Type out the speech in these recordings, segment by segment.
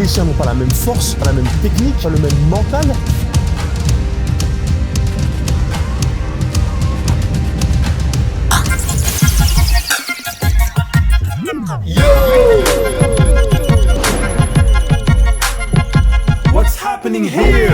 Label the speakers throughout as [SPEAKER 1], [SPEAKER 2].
[SPEAKER 1] les chiens n'ont pas la même force, pas la même technique, pas le même mental. Yo! What's happening here?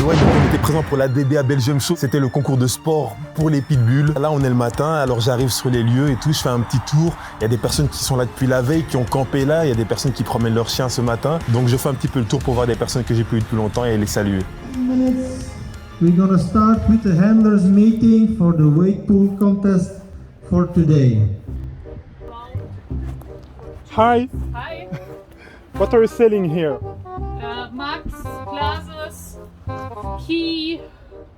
[SPEAKER 1] Ouais, donc on était présent pour la DBA Belgium Show. C'était le concours de sport pour les pitbulls. Là, on est le matin, alors j'arrive sur les lieux et tout, je fais un petit tour. Il y a des personnes qui sont là depuis la veille, qui ont campé là. Il y a des personnes qui promènent leurs chiens ce matin. Donc je fais un petit peu le tour pour voir des personnes que j'ai plus vues depuis longtemps et les saluer.
[SPEAKER 2] We're gonna start with the handlers meeting for the weight pool contest for today.
[SPEAKER 3] Hi,
[SPEAKER 4] Hi,
[SPEAKER 3] what are you selling here?
[SPEAKER 4] Max, glasses, key,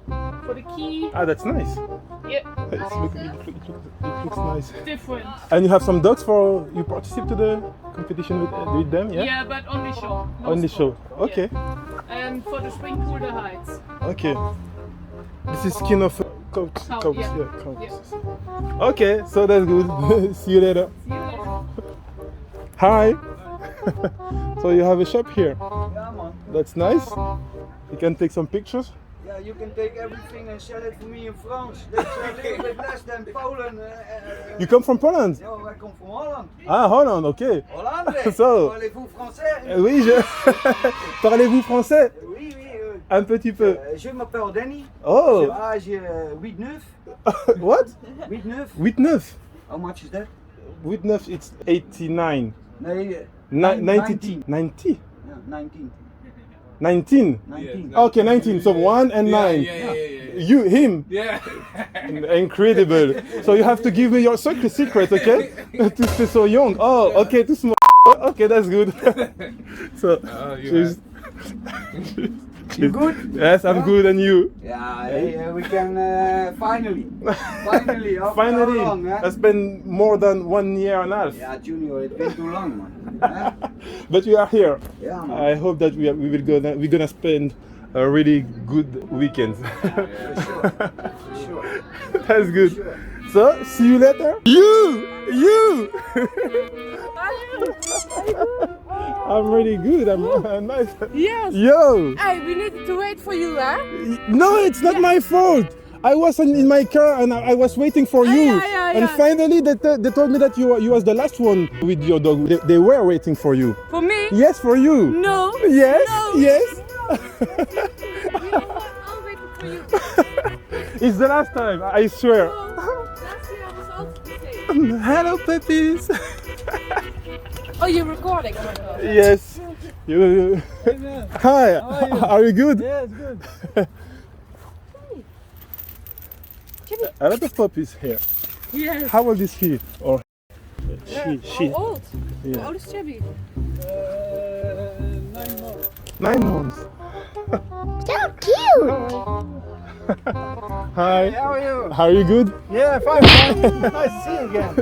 [SPEAKER 4] for the key.
[SPEAKER 3] Ah, that's nice.
[SPEAKER 4] Yeah,
[SPEAKER 3] It looks nice.
[SPEAKER 4] different.
[SPEAKER 3] And you have some dogs for you participate to the competition with them, yeah?
[SPEAKER 4] Yeah, but only show. No
[SPEAKER 3] On the
[SPEAKER 4] sport.
[SPEAKER 3] show. Okay.
[SPEAKER 4] Yeah. And for the spring pool, the heights.
[SPEAKER 3] Okay. This is skin of coat.
[SPEAKER 4] Cow,
[SPEAKER 3] Coat,
[SPEAKER 4] yeah.
[SPEAKER 3] yeah, coat. Okay, so that's good. See you later.
[SPEAKER 4] See you later.
[SPEAKER 3] Hi. So you have a shop here.
[SPEAKER 5] Yeah, man.
[SPEAKER 3] That's nice. You can take some pictures.
[SPEAKER 5] Yeah, you can take everything and sell it for me in France. That's a little bit less than Poland.
[SPEAKER 3] You come from Poland?
[SPEAKER 5] No, I come from Holland.
[SPEAKER 3] Ah, Holland, okay.
[SPEAKER 5] Hollandais.
[SPEAKER 3] So-
[SPEAKER 5] Parlez-vous français?
[SPEAKER 3] Oui, Parlez-vous français?
[SPEAKER 5] Oui, oui.
[SPEAKER 3] Un petit peu.
[SPEAKER 5] Je m'appelle Danny.
[SPEAKER 3] Oh,
[SPEAKER 5] J'ai âge 8-9.
[SPEAKER 3] what?
[SPEAKER 5] 8-9.
[SPEAKER 3] 8-9.
[SPEAKER 5] How much is that?
[SPEAKER 3] 8-9, it's 89.
[SPEAKER 5] Nee,
[SPEAKER 3] 90. 90?
[SPEAKER 5] Yeah, 19.
[SPEAKER 3] 19?
[SPEAKER 5] 19.
[SPEAKER 3] Okay, 19. So 1 and 9. You, him.
[SPEAKER 6] Yeah.
[SPEAKER 3] Incredible. So you have to give me your secret, okay? To stay so young. Oh, okay, too small. Okay, that's good. So, cheers.
[SPEAKER 5] You good?
[SPEAKER 3] Yes, I'm good, and you?
[SPEAKER 5] Yeah, we can finally. Finally, after
[SPEAKER 3] Finally,
[SPEAKER 5] how long, huh?
[SPEAKER 3] it's been more than 1 year and a half.
[SPEAKER 5] Yeah, Junior, it's been too long, man. Huh?
[SPEAKER 3] But we are here.
[SPEAKER 5] Yeah, man.
[SPEAKER 3] I hope that we're gonna spend a really good weekend.
[SPEAKER 5] For sure.
[SPEAKER 3] That's good. So, see you later. You! I'm really good. I'm nice.
[SPEAKER 7] Yes.
[SPEAKER 3] Yo!
[SPEAKER 7] Hey, we needed to wait for you, huh?
[SPEAKER 3] No, it's not my fault. I was in my car and I was waiting for you.
[SPEAKER 7] yeah.
[SPEAKER 3] And finally they told me that you was the last one with your dog. They were waiting for you.
[SPEAKER 7] For me?
[SPEAKER 3] Yes, for you.
[SPEAKER 7] No.
[SPEAKER 3] Yes,
[SPEAKER 7] No.
[SPEAKER 3] yes.
[SPEAKER 7] I'll wait for you.
[SPEAKER 3] It's the last time, I swear.
[SPEAKER 7] Last year I was also the same.
[SPEAKER 3] Hello, puppies.
[SPEAKER 7] Oh, you're recording? Oh my god.
[SPEAKER 3] Yes. You. Hi. Are you good?
[SPEAKER 5] Yeah, it's good.
[SPEAKER 3] A lot of puppies here.
[SPEAKER 7] Yes.
[SPEAKER 3] How old is he? Or she?
[SPEAKER 7] How old?
[SPEAKER 3] Yeah.
[SPEAKER 7] How old is Chubby?
[SPEAKER 5] 9 months.
[SPEAKER 3] 9 months.
[SPEAKER 7] So cute!
[SPEAKER 3] Hi.
[SPEAKER 5] How are you?
[SPEAKER 3] Are you good?
[SPEAKER 5] Yeah, fine. Nice to see you again.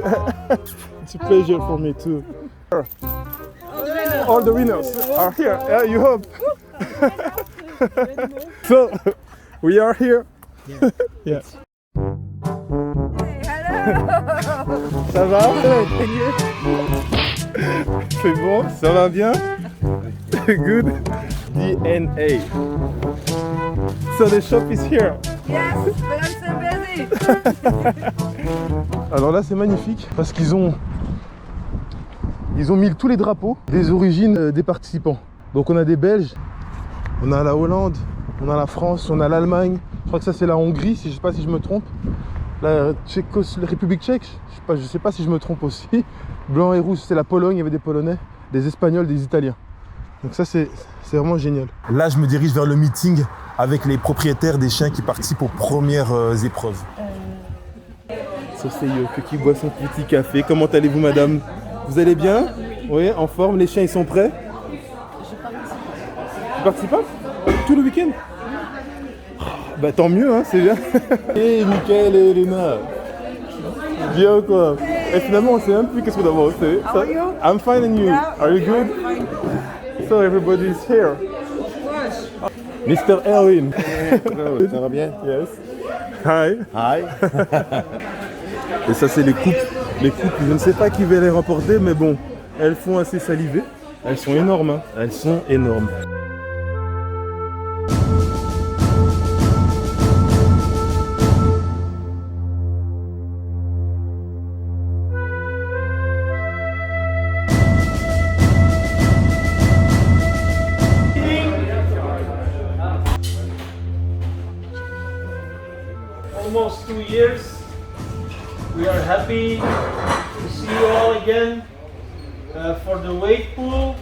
[SPEAKER 3] It's a pleasure for me too.
[SPEAKER 7] Oh,
[SPEAKER 3] All the winners are here. Yeah, you hope. So we are here. Yeah. Ça va? C'est bon? Ça va bien? Good. DNA. So the shop is here.
[SPEAKER 7] Yes, but I'm so busy.
[SPEAKER 3] Alors là c'est magnifique parce qu'ils ont mis tous les drapeaux des origines des participants. Donc on a des Belges, on a la Hollande, on a la France, on a l'Allemagne. Je crois que ça c'est la Hongrie, je sais pas si je me trompe. La République tchèque, je sais pas si je me trompe aussi. Blanc et rouge, c'est la Pologne, il y avait des Polonais, des Espagnols, des Italiens. Donc ça c'est vraiment génial. Là je me dirige vers le meeting avec les propriétaires des chiens qui participent aux premières épreuves. Ça c'est Yoko qui boit son petit café. Comment allez-vous madame? Vous allez bien? Oui, en forme, les chiens ils sont prêts? Tu participes pas? Tout le week-end? Bah tant mieux, hein, c'est bien. Et Michael et Elena. Bien quoi. Et finalement on sait même plus qu'est-ce qu'on doit faire.
[SPEAKER 7] How are you?
[SPEAKER 3] I'm fine and you? Are you good? So everybody is here. Mr. Erwin.
[SPEAKER 1] Ça va bien?
[SPEAKER 3] Yes. Hi.
[SPEAKER 1] Hi.
[SPEAKER 3] Et ça c'est les coupes Les couples, je ne sais pas qui va les remporter, mais bon, elles font assez saliver. Elles sont énormes, hein. Elles sont énormes.
[SPEAKER 6] Almost 2 years. We are happy to see you all again for the weight pool.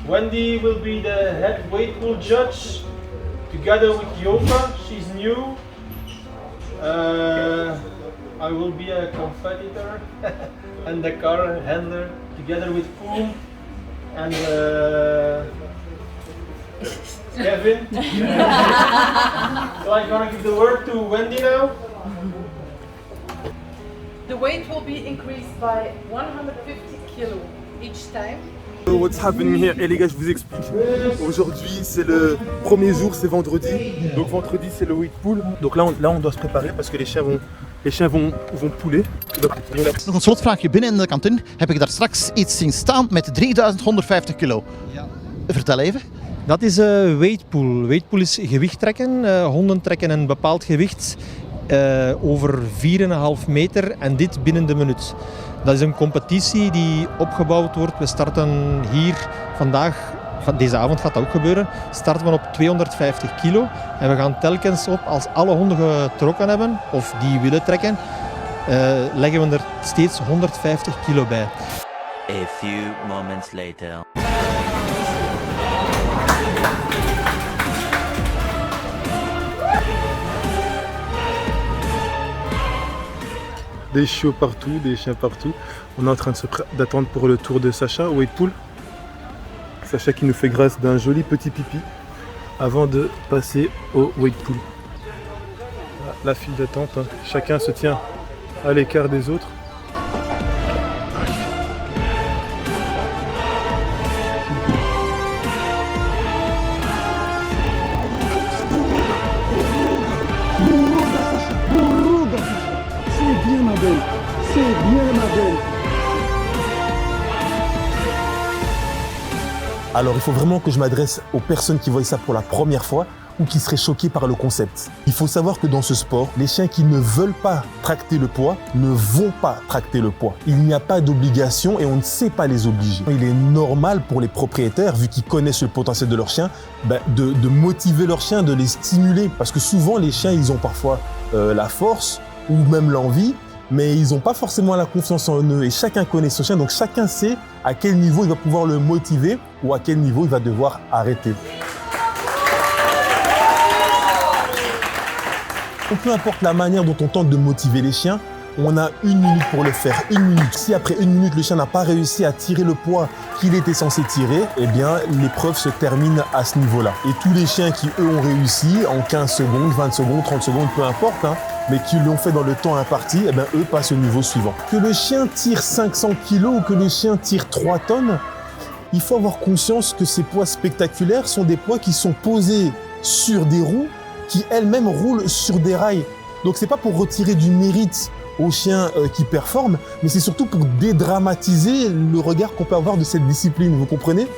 [SPEAKER 6] Wendy will be the head weight pool judge together with Yoka. She's new. I will be a competitor and the car handler together with Poom and Kevin. So I'm gonna give the word to Wendy now.
[SPEAKER 7] The weight will be increased by 150 kilo each time.
[SPEAKER 3] What's happening here? Et les gars, je vous explique. Aujourd'hui, c'est le premier jour, c'est vendredi. Donc vendredi, c'est le weight pool. Donc là, on doit se préparer parce que les chiens vont pouler.
[SPEAKER 8] Nog een slotvraagje. Binnen in de kantine heb ik daar straks iets zien staan met 3150 kilo. Ja. Vertel even.
[SPEAKER 9] Dat is weightpool. Weightpool is gewicht trekken. Honden trekken een bepaald gewicht over 4,5 meter en dit binnen de minuut. Dat is een competitie die opgebouwd wordt. We starten hier vandaag, deze avond gaat dat ook gebeuren, starten we op 250 kilo. En we gaan telkens op, als alle honden getrokken hebben of die willen trekken, leggen we er steeds 150 kilo bij.
[SPEAKER 10] A few moments later.
[SPEAKER 3] Des chiots partout, des chiens partout. On est en train d'attendre pour le tour de Sacha au weight pool. Sacha qui nous fait grâce d'un joli petit pipi avant de passer au weight pool. La file d'attente, hein. Chacun se tient à l'écart des autres.
[SPEAKER 1] Alors il faut vraiment que je m'adresse aux personnes qui voient ça pour la première fois ou qui seraient choquées par le concept. Il faut savoir que dans ce sport, les chiens qui ne veulent pas tracter le poids ne vont pas tracter le poids. Il n'y a pas d'obligation et on ne sait pas les obliger. Il est normal pour les propriétaires, vu qu'ils connaissent le potentiel de leur chien, de motiver leur chien, de les stimuler. Parce que souvent les chiens, ils ont parfois la force ou même l'envie, mais ils n'ont pas forcément la confiance en eux et chacun connaît son chien, donc chacun sait à quel niveau il va pouvoir le motiver ou à quel niveau il va devoir arrêter. Peu importe la manière dont on tente de motiver les chiens, on a 1 minute pour le faire, 1 minute. Si après 1 minute le chien n'a pas réussi à tirer le poids qu'il était censé tirer, eh bien l'épreuve se termine à ce niveau-là. Et tous les chiens qui eux ont réussi en 15 secondes, 20 secondes, 30 secondes, peu importe, hein, mais qui l'ont fait dans le temps imparti, eh bien eux passent au niveau suivant. Que le chien tire 500 kg ou que le chien tire 3 tonnes, il faut avoir conscience que ces poids spectaculaires sont des poids qui sont posés sur des roues qui elles-mêmes roulent sur des rails. Donc c'est pas pour retirer du mérite aux chiens qui performent, mais c'est surtout pour dédramatiser le regard qu'on peut avoir de cette discipline, vous comprenez ?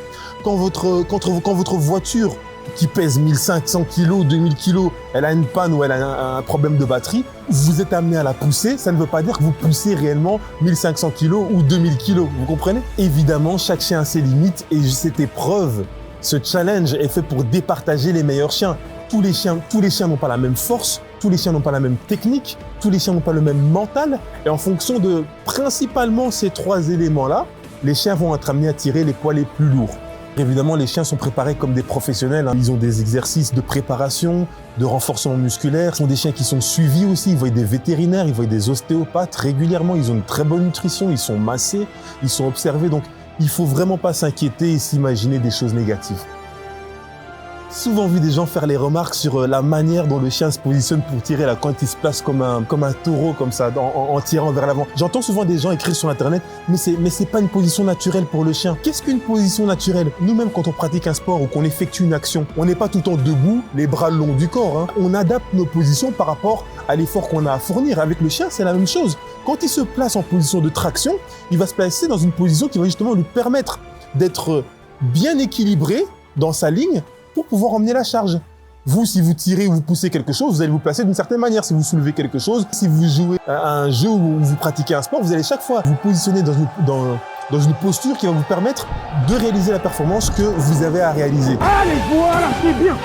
[SPEAKER 1] Quand votre voiture qui pèse 1500 kg, 2000 kg, elle a une panne ou elle a un problème de batterie, vous êtes amené à la pousser, ça ne veut pas dire que vous poussez réellement 1500 kg ou 2000 kg, vous comprenez ? Évidemment, chaque chien a ses limites et cette épreuve, ce challenge est fait pour départager les meilleurs chiens. Tous les chiens n'ont pas la même force, tous les chiens n'ont pas la même technique, tous les chiens n'ont pas le même mental. Et en fonction de principalement ces 3 éléments-là, les chiens vont être amenés à tirer les poids les plus lourds. Évidemment, les chiens sont préparés comme des professionnels. Ils ont des exercices de préparation, de renforcement musculaire. Ce sont des chiens qui sont suivis aussi. Ils voient des vétérinaires, ils voient des ostéopathes régulièrement. Ils ont une très bonne nutrition, ils sont massés, ils sont observés. Donc, il ne faut vraiment pas s'inquiéter et s'imaginer des choses négatives. Souvent vu des gens faire les remarques sur la manière dont le chien se positionne pour tirer là, quand il se place comme un taureau comme ça, en tirant vers l'avant. J'entends souvent des gens écrire sur internet, mais c'est pas une position naturelle pour le chien. Qu'est-ce qu'une position naturelle ? Nous-mêmes, quand on pratique un sport ou qu'on effectue une action, on n'est pas tout le temps debout, les bras le long du corps. Hein. On adapte nos positions par rapport à l'effort qu'on a à fournir. Avec le chien, c'est la même chose. Quand il se place en position de traction, il va se placer dans une position qui va justement lui permettre d'être bien équilibré dans sa ligne pour pouvoir emmener la charge. Vous, si vous tirez ou vous poussez quelque chose, vous allez vous placer d'une certaine manière. Si vous soulevez quelque chose, si vous jouez à un jeu ou vous pratiquez un sport, vous allez chaque fois vous positionner dans une posture qui va vous permettre de réaliser la performance que vous avez à réaliser.
[SPEAKER 6] Allez, voilà, c'est bien.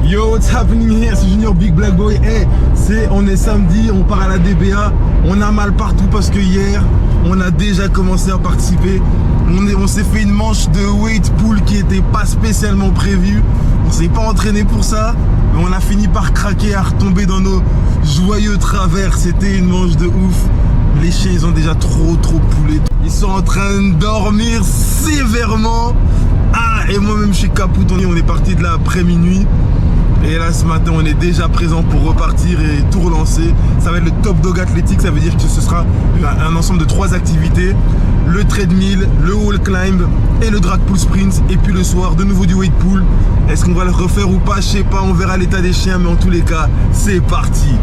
[SPEAKER 3] Yo, what's happening here? C'est Junior Big Black Boy. Hey, on est samedi, on part à la DBA. On a mal partout parce que hier, on a déjà commencé à participer. On s'est fait une manche de weight pull qui n'était pas spécialement prévue. On s'est pas entraîné pour ça, mais on a fini par craquer, à retomber dans nos joyeux travers. C'était une manche de ouf. Les chiens, ils ont déjà trop poulé. Ils sont en train de dormir sévèrement. Ah, et moi-même, je suis capoute. On est parti de là après minuit. Et là, ce matin, on est déjà présent pour repartir et tout relancer. Ça va être le Top Dog athlétique. Ça veut dire que ce sera un ensemble de 3 activités. Le treadmill, le wall climb et le drag pull sprint. Et puis le soir, de nouveau du weight pull. Est-ce qu'on va le refaire ou pas? Je sais pas, on verra l'état des chiens. Mais en tous les cas, c'est parti.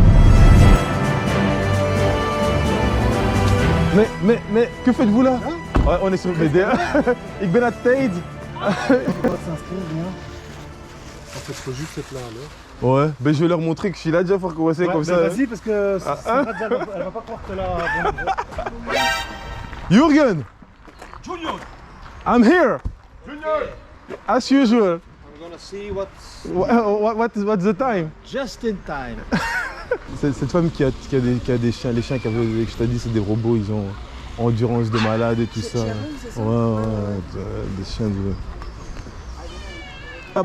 [SPEAKER 3] Mais, que faites-vous là? Ouais, on est sur le BDA. Ik ben à Tijd.
[SPEAKER 11] En fait, faut juste être là alors.
[SPEAKER 3] Ouais, ben je vais leur montrer que je suis là déjà pour commencer comme ça.
[SPEAKER 11] Vas-y, parce que elle va pas croire que là.
[SPEAKER 3] Jürgen!
[SPEAKER 11] Junior!
[SPEAKER 3] I'm here!
[SPEAKER 11] Junior!
[SPEAKER 3] As usual.
[SPEAKER 11] I'm gonna see what's
[SPEAKER 3] What's the time?
[SPEAKER 11] just in time.
[SPEAKER 3] Cette femme qui a des chiens, les chiens que je t'ai dit, c'est des robots, ils ont endurance de malade et tout ça. Ouais, des chiens de... Ah,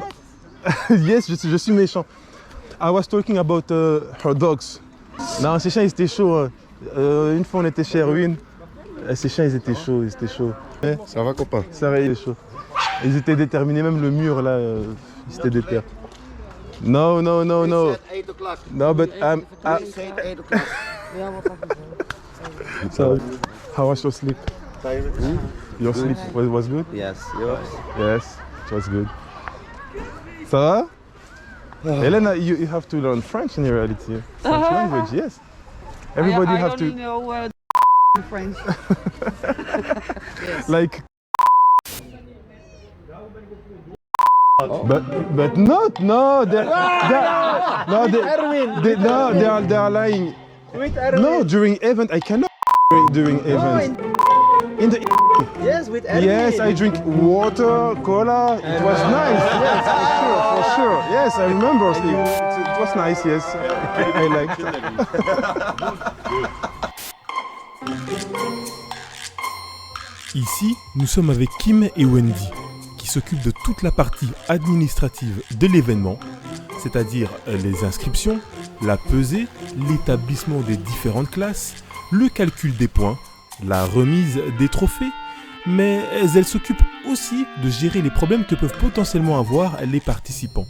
[SPEAKER 3] yes, je suis méchant. I was talking about her dogs. Non, ces chiens, ils étaient chauds. Une fois, on était chez Erwin. Ces chiens, ils étaient chauds,
[SPEAKER 11] Ça va, copain?
[SPEAKER 3] Ça va, ils étaient chauds. Ils étaient déterminés, même le mur, là, ils étaient déter. No.
[SPEAKER 11] It's at 8 o'clock.
[SPEAKER 3] No, but I'm...
[SPEAKER 11] It's at 8 o'clock.
[SPEAKER 3] So, how was your sleep? Your sleep was good?
[SPEAKER 11] Yes, yours?
[SPEAKER 3] Yes, it was good. Ça va? Elena, you have to learn French in reality. French language, yes. Everybody have to...
[SPEAKER 12] I don't know French.
[SPEAKER 3] Yes. Like... But not, no, they are lying.
[SPEAKER 11] With Erwin.
[SPEAKER 3] No, during event, I cannot during event. In the
[SPEAKER 11] Yes, with Erwin.
[SPEAKER 3] Yes, I drink water, cola. It was nice. Yes, for sure. Yes, I remember. It was nice. Yes, I liked it.
[SPEAKER 1] Ici, nous sommes avec Kim et Wendy, qui s'occupent de toute la partie administrative de l'événement, c'est-à-dire les inscriptions, la pesée, l'établissement des différentes classes, le calcul des points, la remise des trophées, mais elles s'occupent aussi de gérer les problèmes que peuvent potentiellement avoir les participants.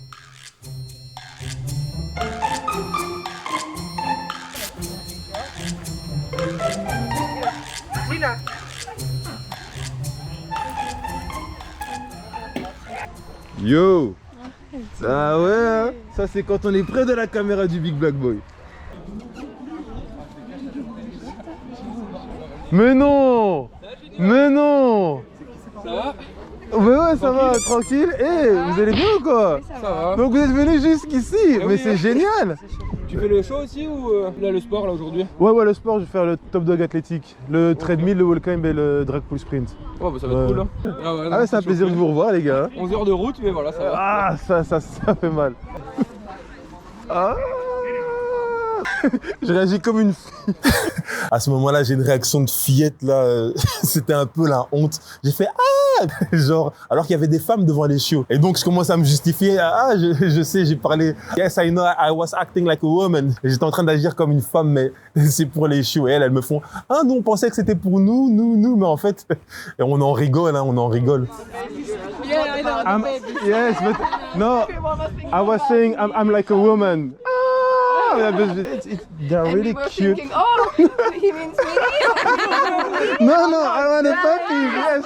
[SPEAKER 3] Yo! Ah ouais, hein? Ça c'est quand on est près de la caméra du Big Black Boy. Mais non! Mais non!
[SPEAKER 11] Ça va?
[SPEAKER 3] Mais ouais, ça va, tranquille. Eh, vous allez bien ou quoi?
[SPEAKER 11] Ça va.
[SPEAKER 3] Donc vous êtes venu jusqu'ici, mais c'est génial!
[SPEAKER 13] Tu fais le show aussi ou là le sport là aujourd'hui?
[SPEAKER 3] Ouais, le sport, je vais faire le top dog athlétique, le treadmill, le wall climb et le drag pull sprint.
[SPEAKER 13] Oh bah ça va être cool hein.
[SPEAKER 3] Ah ouais, c'est un plaisir de vous revoir les gars.
[SPEAKER 13] 11 heures de route mais voilà ça va.
[SPEAKER 3] Ah ça fait mal. Ah je réagis comme une fille.
[SPEAKER 1] À ce moment-là, j'ai une réaction de fillette là. C'était un peu la honte. J'ai fait ah, genre alors qu'il y avait des femmes devant les chiots. Et donc je commence à me justifier. Ah, je sais, j'ai parlé. Yes, I know, I was acting like a woman. Et j'étais en train d'agir comme une femme, mais c'est pour les chiots. Et elles me font ah non, on pensait que c'était pour nous, mais en fait, et on en rigole, hein, on en rigole.
[SPEAKER 7] Yeah, I know.
[SPEAKER 3] Yes, but no, I was saying I'm like a woman. They're really cute.
[SPEAKER 7] Thinking, oh, he means me.
[SPEAKER 3] No, I want a puppy. Yes,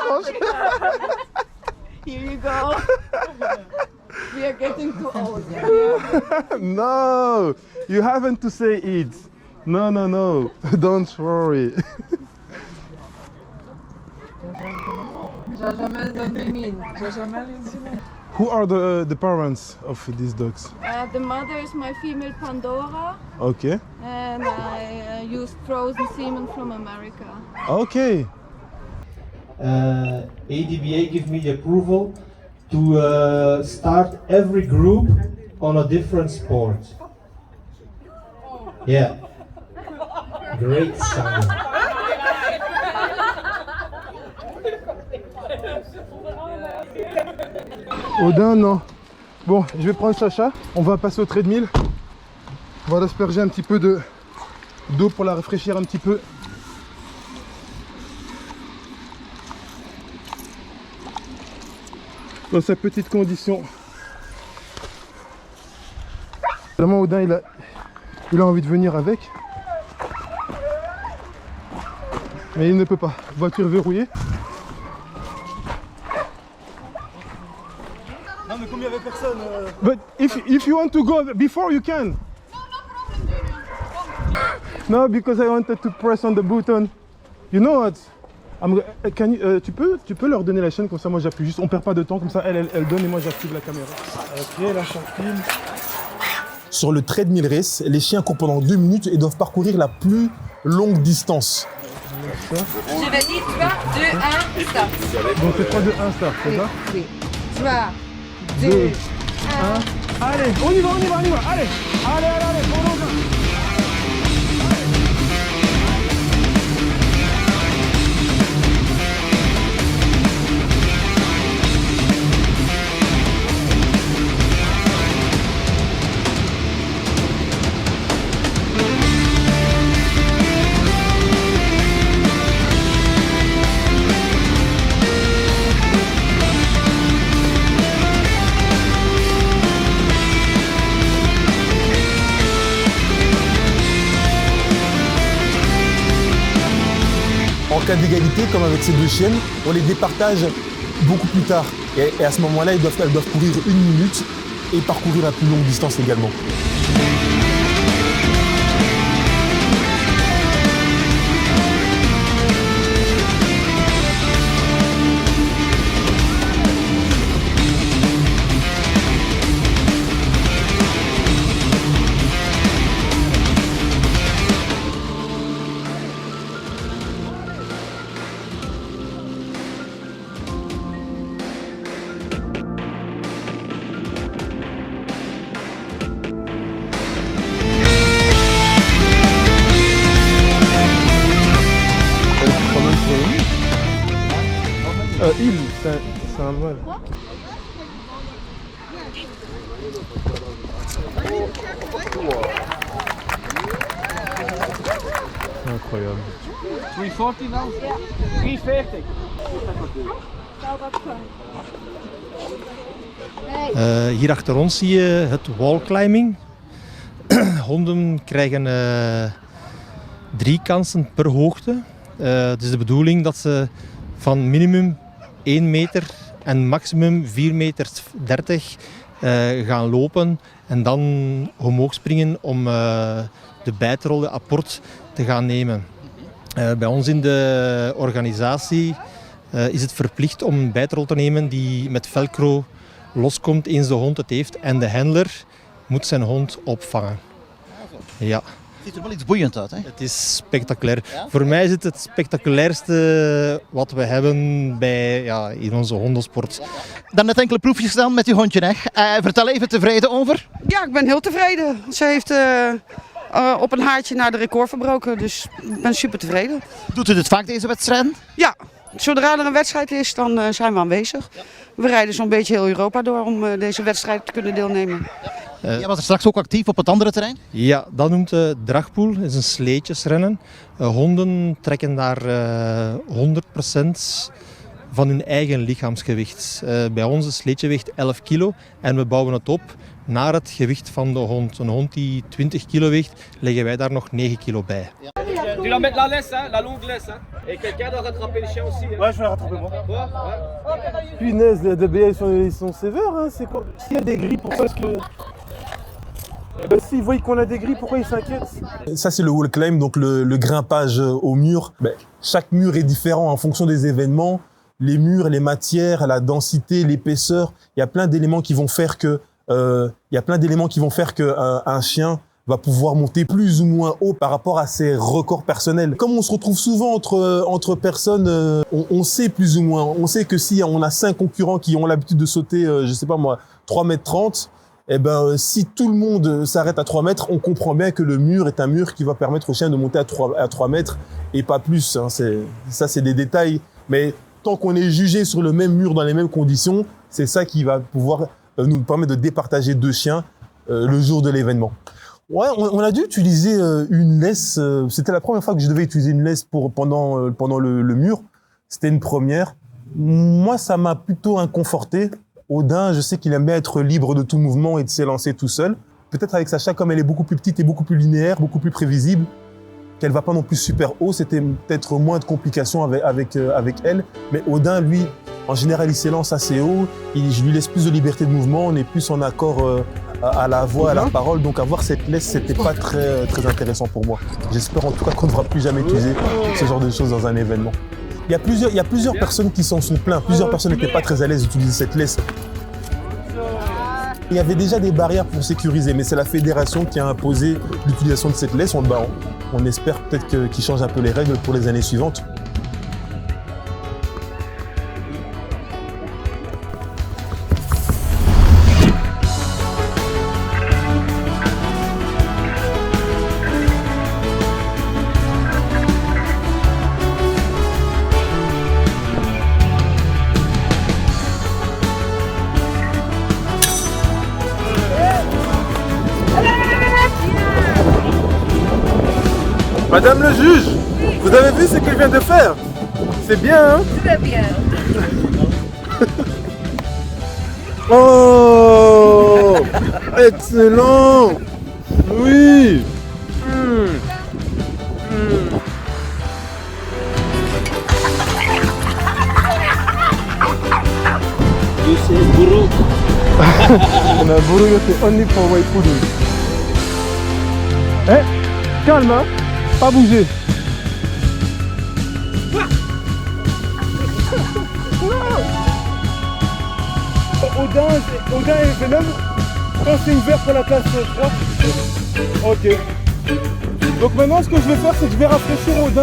[SPEAKER 7] Here you go. We are getting too old.
[SPEAKER 3] No, you haven't to say it. No, don't worry. Who are the parents of these dogs?
[SPEAKER 7] The mother is my female Pandora.
[SPEAKER 3] Okay.
[SPEAKER 7] And I used frozen semen from America.
[SPEAKER 3] Okay.
[SPEAKER 6] ADBA give me the approval to start every group on a different sport. Yeah. Great sign.
[SPEAKER 3] Odin, non. Bon, je vais prendre Sacha. On va passer au treadmill. On va l'asperger un petit peu d'eau pour la rafraîchir un petit peu. Dans sa petite condition. Vraiment, Odin, il a envie de venir avec. Mais il ne peut pas. Voiture verrouillée.
[SPEAKER 11] Non mais comme il y avait personne.
[SPEAKER 3] But if you want to go before you can. No, because I wanted to press on the button. You know what? Tu peux leur donner la chaîne comme ça, moi j'appuie juste, on perd pas de temps comme ça, elle donne et moi j'active la caméra. Ok, là j'active.
[SPEAKER 1] Sur le treadmill race, les chiens courent pendant 2 minutes et doivent parcourir la plus longue distance.
[SPEAKER 7] Je vais dire 3, 2, 1, start.
[SPEAKER 3] Donc c'est 3, 2, 1, start, c'est ça?
[SPEAKER 7] Oui. 3, 2, 1.
[SPEAKER 3] Allez, on y va, allez, pendant ça.
[SPEAKER 1] En cas d'égalité, comme avec ces deux chiennes, on les départage beaucoup plus tard. Et à ce moment-là, elles doivent courir 1 minute et parcourir la plus longue distance également.
[SPEAKER 3] C'est un mâle. Incroyable.
[SPEAKER 13] 340 now? 340.
[SPEAKER 9] Hier achter ons zie je het wallclimbing. Honden krijgen 3 kansen per hoogte. Het is de bedoeling dat ze van minimum 1 meter en maximum 4,30 meter gaan lopen en dan omhoog springen om de bijtrol, de apport, te gaan nemen. Bij ons in de organisatie is het verplicht om een bijtrol te nemen die met velcro loskomt eens de hond het heeft en de handler moet zijn hond opvangen. Ja.
[SPEAKER 8] Het ziet er wel iets boeiend uit, hè?
[SPEAKER 9] Het is spectaculair. Ja? Voor mij is het spectaculairste wat we hebben in onze hondensport.
[SPEAKER 8] Dan net enkele proefjes gedaan met uw hondje, hè? Vertel even, tevreden over?
[SPEAKER 12] Ja, ik ben heel tevreden. Ze heeft op een haartje naar de record verbroken, dus ik ben super tevreden.
[SPEAKER 8] Doet u dit vaak, deze wedstrijden?
[SPEAKER 12] Ja, zodra er een wedstrijd is, dan zijn we aanwezig. We rijden zo'n beetje heel Europa door om deze wedstrijd te kunnen deelnemen.
[SPEAKER 8] Jij was er straks ook actief op het andere terrein?
[SPEAKER 9] Ja, dat noemt de dragpool. Dat is een sleetjesrennen. Honden trekken daar 100% van hun eigen lichaamsgewicht. Bij ons is sleetjegewicht 11 kilo en we bouwen het op naar het gewicht van de hond. Een hond die 20 kilo weegt, leggen wij daar nog 9 kilo bij.
[SPEAKER 13] Tu la mets la laisse, hein, la longue laisse. Hein. Et quelqu'un doit rattraper le chien aussi. Hein.
[SPEAKER 3] Ouais, je vais rattraper moi.
[SPEAKER 13] Toi, ouais.
[SPEAKER 3] Punaise, les DBA ils sont sévères, hein. C'est quoi? S'il y a des grilles, pourquoi est-ce que... S'ils voient qu'on a des grilles, pourquoi ils s'inquiètent?
[SPEAKER 1] Ça, c'est le wall climb, donc le grimpage au mur. Chaque mur est différent en fonction des événements. Les murs, les matières, la densité, l'épaisseur. Il y a plein d'éléments qui vont faire que, un chien va pouvoir monter plus ou moins haut par rapport à ses records personnels. Comme on se retrouve souvent entre personnes, on sait plus ou moins. On sait que si on a 5 concurrents qui ont l'habitude de sauter, je sais pas moi, 3,30 m, si tout le monde s'arrête à 3 mètres, on comprend bien que le mur est un mur qui va permettre au chien de monter à 3 mètres et pas plus. Hein. Ça, c'est des détails. Mais tant qu'on est jugé sur le même mur dans les mêmes conditions, c'est ça qui va pouvoir nous permettre de départager 2 chiens le jour de l'événement. Ouais, on a dû utiliser une laisse. C'était la première fois que je devais utiliser une laisse pendant le mur. C'était une première. Moi, ça m'a plutôt inconforté. Odin, je sais qu'il aime bien être libre de tout mouvement et de s'élancer tout seul. Peut-être avec Sacha, comme elle est beaucoup plus petite et beaucoup plus linéaire, beaucoup plus prévisible, qu'elle va pas non plus super haut, c'était peut-être moins de complications avec elle. Mais Odin, lui, en général, il s'élance assez haut. Je lui laisse plus de liberté de mouvement. On est plus en accord à la voix, à la parole. Donc avoir cette laisse, c'était pas très intéressant pour moi. J'espère en tout cas qu'on ne devra plus jamais utiliser ce genre de choses dans un événement. Il y a plusieurs personnes qui s'en sont plaintes. Plusieurs personnes n'étaient pas très à l'aise d'utiliser cette laisse. Il y avait déjà des barrières pour sécuriser, mais c'est la fédération qui a imposé l'utilisation de cette laisse. On espère peut-être qu'ils changent un peu les règles pour les années suivantes.
[SPEAKER 3] Madame le juge, vous avez vu ce qu'il vient de faire? C'est bien, hein?
[SPEAKER 7] Très bien.
[SPEAKER 3] Oh, excellent. Oui.
[SPEAKER 13] You say guru.
[SPEAKER 3] On a Buru, c'est only for white pudding. Calme, hein? Pas bouger. Odin, il fait même quand c'est ouvert pour la place froide. Ok. Donc maintenant, ce que je vais faire, c'est que je vais rafraîchir Odin.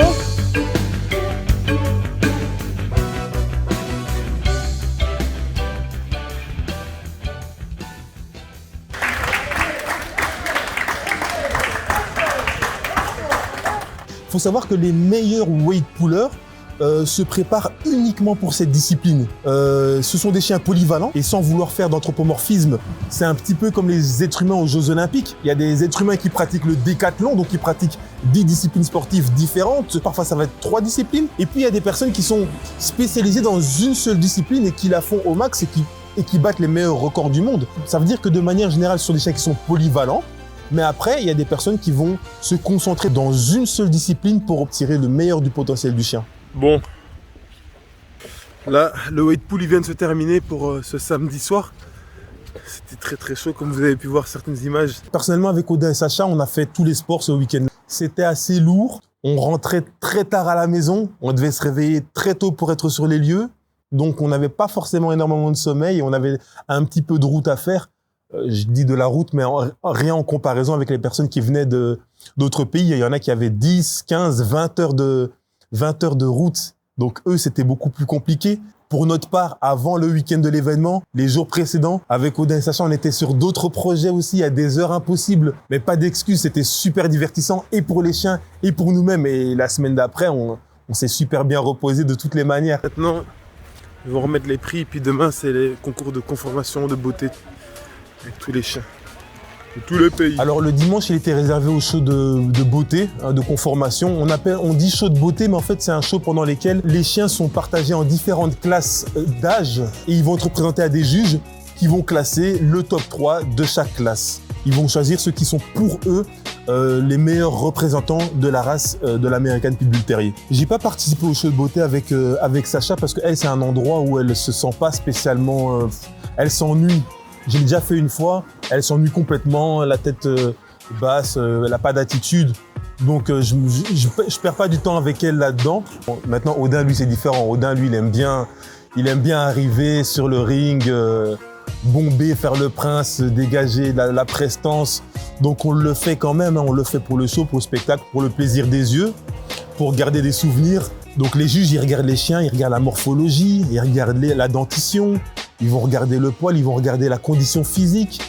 [SPEAKER 1] Il faut savoir que les meilleurs weight pullers se préparent uniquement pour cette discipline. Ce sont des chiens polyvalents et sans vouloir faire d'anthropomorphisme, c'est un petit peu comme les êtres humains aux Jeux Olympiques. Il y a des êtres humains qui pratiquent le décathlon, donc qui pratiquent 10 disciplines sportives différentes. Parfois, ça va être 3 disciplines. Et puis, il y a des personnes qui sont spécialisées dans une seule discipline et qui la font au max et qui battent les meilleurs records du monde. Ça veut dire que de manière générale, ce sont des chiens qui sont polyvalents. Mais après, il y a des personnes qui vont se concentrer dans une seule discipline pour tirer le meilleur du potentiel du chien.
[SPEAKER 3] Bon, là, le weight pull il vient de se terminer pour ce samedi soir. C'était très très chaud, comme vous avez pu voir certaines images.
[SPEAKER 1] Personnellement, avec Odin et Sacha, on a fait tous les sports ce week-end. C'était assez lourd. On rentrait très tard à la maison. On devait se réveiller très tôt pour être sur les lieux. Donc, on n'avait pas forcément énormément de sommeil. On avait un petit peu de route à faire. Je dis de la route, mais rien en comparaison avec les personnes qui venaient d'autres pays. Il y en a qui avaient 10, 15, 20 heures de route. Donc eux, c'était beaucoup plus compliqué. Pour notre part, avant le week-end de l'événement, les jours précédents, avec Odin et Sacha, on était sur d'autres projets aussi, à des heures impossibles. Mais pas d'excuses, c'était super divertissant, et pour les chiens, et pour nous-mêmes. Et la semaine d'après, on s'est super bien reposé de toutes les manières.
[SPEAKER 3] Maintenant, ils vont remettre les prix, et puis demain, c'est les concours de conformation, de beauté, avec tous les chiens. De tous les pays.
[SPEAKER 1] Alors le dimanche, il était réservé au show de beauté, de conformation. On dit show de beauté, mais en fait c'est un show pendant lequel les chiens sont partagés en différentes classes d'âge et ils vont être présentés à des juges qui vont classer le top 3 de chaque classe. Ils vont choisir ceux qui sont pour eux les meilleurs représentants de la race de l'American Pitbull Terrier. J'ai pas participé au show de beauté avec Sacha parce qu'elle, c'est un endroit où elle se sent pas spécialement... elle s'ennuie. J'ai déjà fait une fois, elle s'ennuie complètement, la tête basse, elle n'a pas d'attitude. Donc je perds pas du temps avec elle là-dedans. Bon, maintenant, Odin, lui, c'est différent. Odin, lui, il aime bien arriver sur le ring, bomber, faire le prince, dégager la prestance. Donc on le fait quand même, hein. On le fait pour le show, pour le spectacle, pour le plaisir des yeux, pour garder des souvenirs. Donc les juges, ils regardent les chiens, ils regardent la morphologie, ils regardent la dentition. Ils vont regarder le poil, ils vont regarder la condition physique,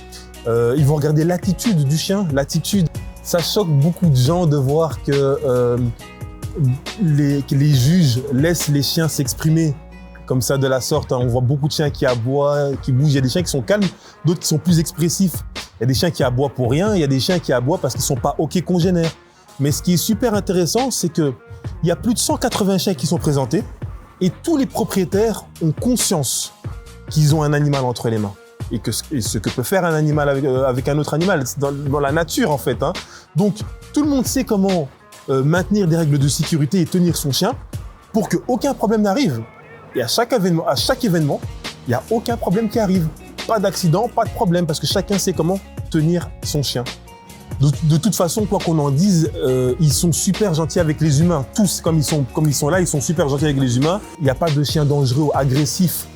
[SPEAKER 1] ils vont regarder l'attitude du chien, l'attitude. Ça choque beaucoup de gens de voir que les juges laissent les chiens s'exprimer comme ça de la sorte. On voit beaucoup de chiens qui aboient, qui bougent. Il y a des chiens qui sont calmes, d'autres qui sont plus expressifs. Il y a des chiens qui aboient pour rien, il y a des chiens qui aboient parce qu'ils ne sont pas OK congénères. Mais ce qui est super intéressant, c'est qu'il y a plus de 180 chiens qui sont présentés et tous les propriétaires ont conscience qu'ils ont un animal entre les mains et ce que peut faire un animal avec un autre animal, c'est dans la nature en fait. Hein. Donc tout le monde sait comment maintenir des règles de sécurité et tenir son chien pour qu'aucun problème n'arrive. Et à chaque événement, il n'y a aucun problème qui arrive. Pas d'accident, pas de problème, parce que chacun sait comment tenir son chien. De toute façon, quoi qu'on en dise, ils sont super gentils avec les humains. Tous, comme ils sont là, ils sont super gentils avec les humains. Il n'y a pas de chien dangereux ou agressif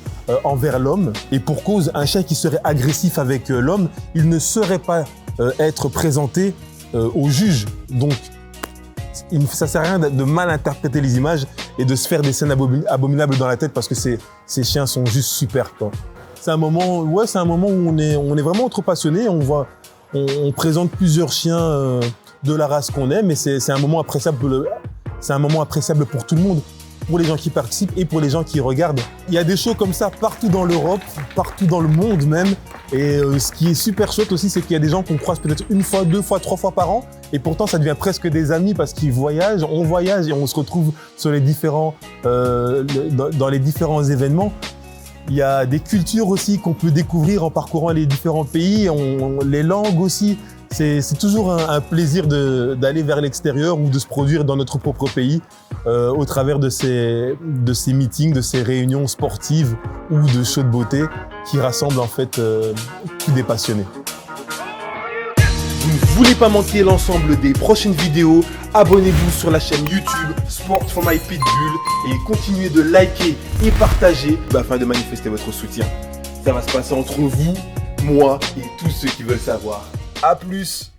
[SPEAKER 1] envers l'homme. Et pour cause, un chien qui serait agressif avec l'homme, il ne saurait pas être présenté au juge. Donc, ça ne sert à rien de mal interpréter les images et de se faire des scènes abominables dans la tête parce que ces chiens sont juste super, quoi. C'est un moment où on est vraiment trop passionnés. On présente plusieurs chiens de la race qu'on aime, et c'est un moment appréciable pour tout le monde, pour les gens qui participent et pour les gens qui regardent. Il y a des shows comme ça partout dans l'Europe, partout dans le monde même. Et ce qui est super chouette aussi, c'est qu'il y a des gens qu'on croise peut-être une fois, 2 fois, 3 fois par an. Et pourtant, ça devient presque des amis parce qu'ils voyagent, on voyage et on se retrouve sur les dans les différents événements. Il y a des cultures aussi qu'on peut découvrir en parcourant les différents pays, les langues aussi. C'est toujours un plaisir d'aller vers l'extérieur ou de se produire dans notre propre pays au travers de ces meetings, de ces réunions sportives ou de shows de beauté qui rassemblent en fait tous des passionnés.
[SPEAKER 3] Vous ne voulez pas manquer l'ensemble des prochaines vidéos, abonnez-vous sur la chaîne YouTube Sport for My Pitbull et continuez de liker et partager afin de manifester votre soutien. Ça va se passer entre vous, moi et tous ceux qui veulent savoir. A plus!